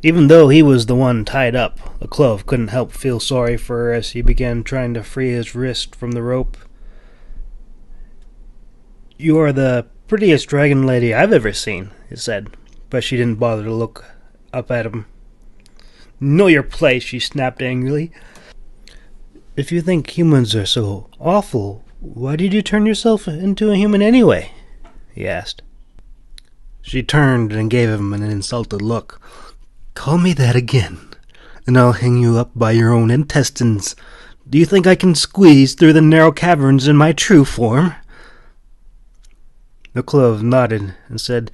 Even though he was the one tied up, the clove couldn't help feel sorry for her as he began trying to free his wrist from the rope. "You are the prettiest dragon lady I've ever seen," he said, but she didn't bother to look up at him. "Know your place," she snapped angrily. "If you think humans are so awful, why did you turn yourself into a human anyway?" he asked. She turned and gave him an insulted look. "Call me that again, and I'll hang you up by your own intestines. Do you think I can squeeze through the narrow caverns in my true form?" The clove nodded and said,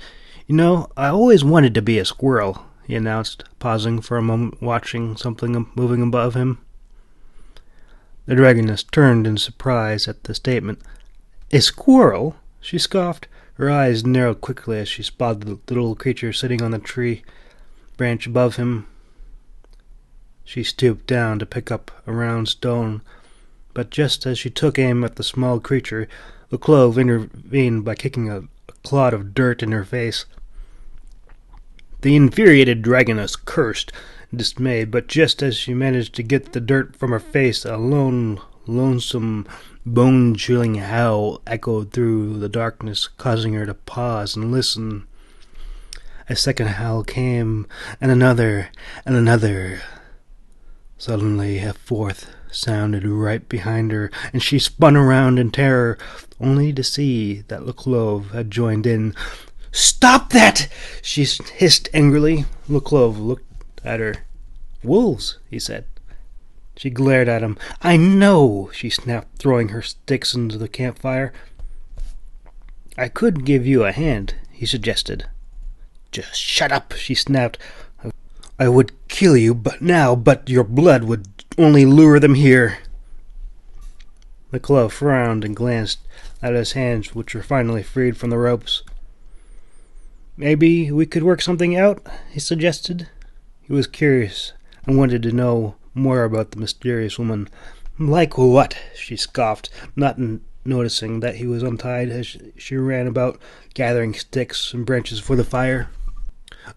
I always wanted to be a squirrel," he announced, pausing for a moment watching something moving above him. The dragoness turned in surprise at the statement. "A squirrel?" she scoffed. Her eyes narrowed quickly as she spotted the little creature sitting on the tree branch above him. She stooped down to pick up a round stone, but just as she took aim at the small creature, the clove intervened by kicking a clod of dirt in her face. The infuriated dragoness cursed, dismayed, but just as she managed to get the dirt from her face, a lonesome, bone-chilling howl echoed through the darkness, causing her to pause and listen. A second howl came, and another, and another. Suddenly a fourth sounded right behind her, and she spun around in terror, only to see that the clove had joined in. "Stop that!" she hissed angrily. The clove looked at her. "Wolves," he said. She glared at him. "I know," she snapped, throwing her sticks into the campfire. "I could give you a hand," he suggested. "Just shut up," she snapped. "I would kill you but your blood would only lure them here." The clove frowned and glanced at his hands, which were finally freed from the ropes. "Maybe we could work something out," he suggested. He was curious and wanted to know more about the mysterious woman. "Like what?" she scoffed, not noticing that he was untied as she ran about, gathering sticks and branches for the fire.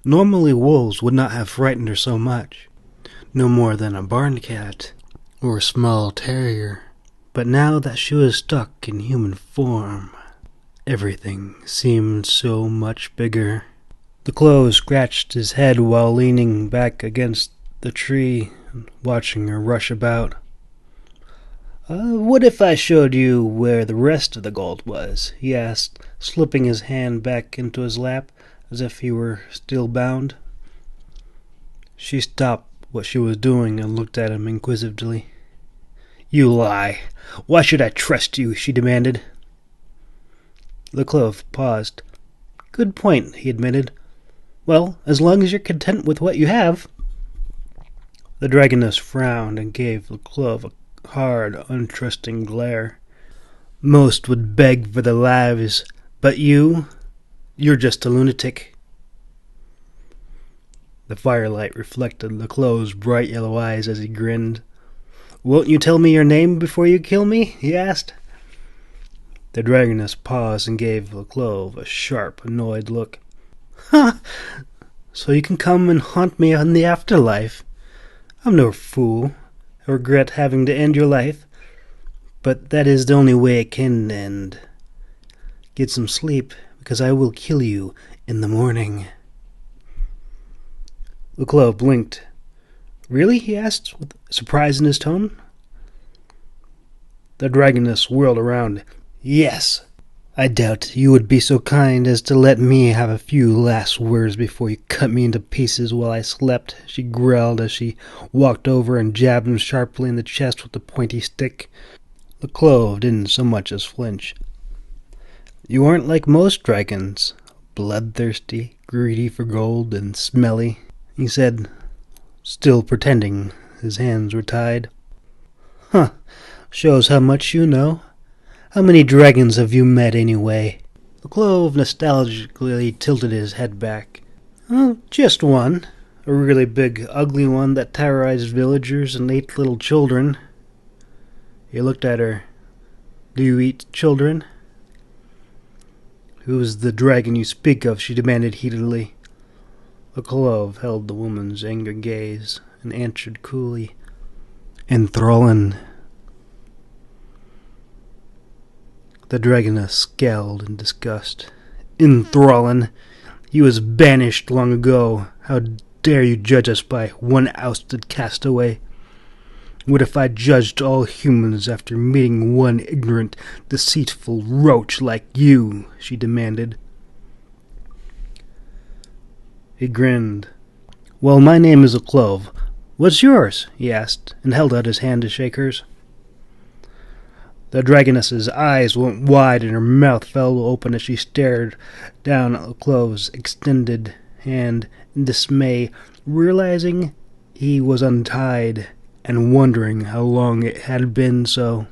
Normally wolves would not have frightened her so much, no more than a barn cat or a small terrier. But now that she was stuck in human form, everything seemed so much bigger. The clove scratched his head while leaning back against the tree, watching her rush about. "What if I showed you where the rest of the gold was?" he asked, slipping his hand back into his lap as if he were still bound. She stopped what she was doing and looked at him inquisitively. "You lie. Why should I trust you?" she demanded. The clove paused. "Good point," he admitted. "Well, as long as you're content with what you have." The dragoness frowned and gave the clove a hard, untrusting glare. "Most would beg for their lives, but you're just a lunatic." The firelight reflected the clove's bright yellow eyes as he grinned. "Won't you tell me your name before you kill me?" he asked. The dragoness paused and gave the clove a sharp, annoyed look. "Ha! So you can come and haunt me in the afterlife. I'm no fool. I regret having to end your life, but that is the only way it can end. Get some sleep, because I will kill you in the morning." The clove blinked. "Really?" he asked, with surprise in his tone. The dragoness whirled around. "Yes. I doubt you would be so kind as to let me have a few last words before you cut me into pieces while I slept," she growled as she walked over and jabbed him sharply in the chest with the pointy stick. The clove didn't so much as flinch. "You aren't like most dragons, bloodthirsty, greedy for gold, and smelly," he said, still pretending his hands were tied. "Huh, shows how much you know. How many dragons have you met anyway?" The clove nostalgically tilted his head back. "Oh, just one. A really big, ugly one that terrorized villagers and ate little children." He looked at her. "Do you eat children?" "Who's the dragon you speak of?" she demanded heatedly. A clove held the woman's angry gaze and answered coolly, "Enthrallin'." The dragoness scowled in disgust. "Enthrallin'? He was banished long ago. How dare you judge us by one ousted castaway? What if I judged all humans after meeting one ignorant, deceitful roach like you?" she demanded. He grinned. "Well, my name is a clove. What's yours?" he asked, and held out his hand to shake hers. The dragoness's eyes went wide and her mouth fell open as she stared down at the clove's extended hand in dismay, realizing he was untied and wondering how long it had been so.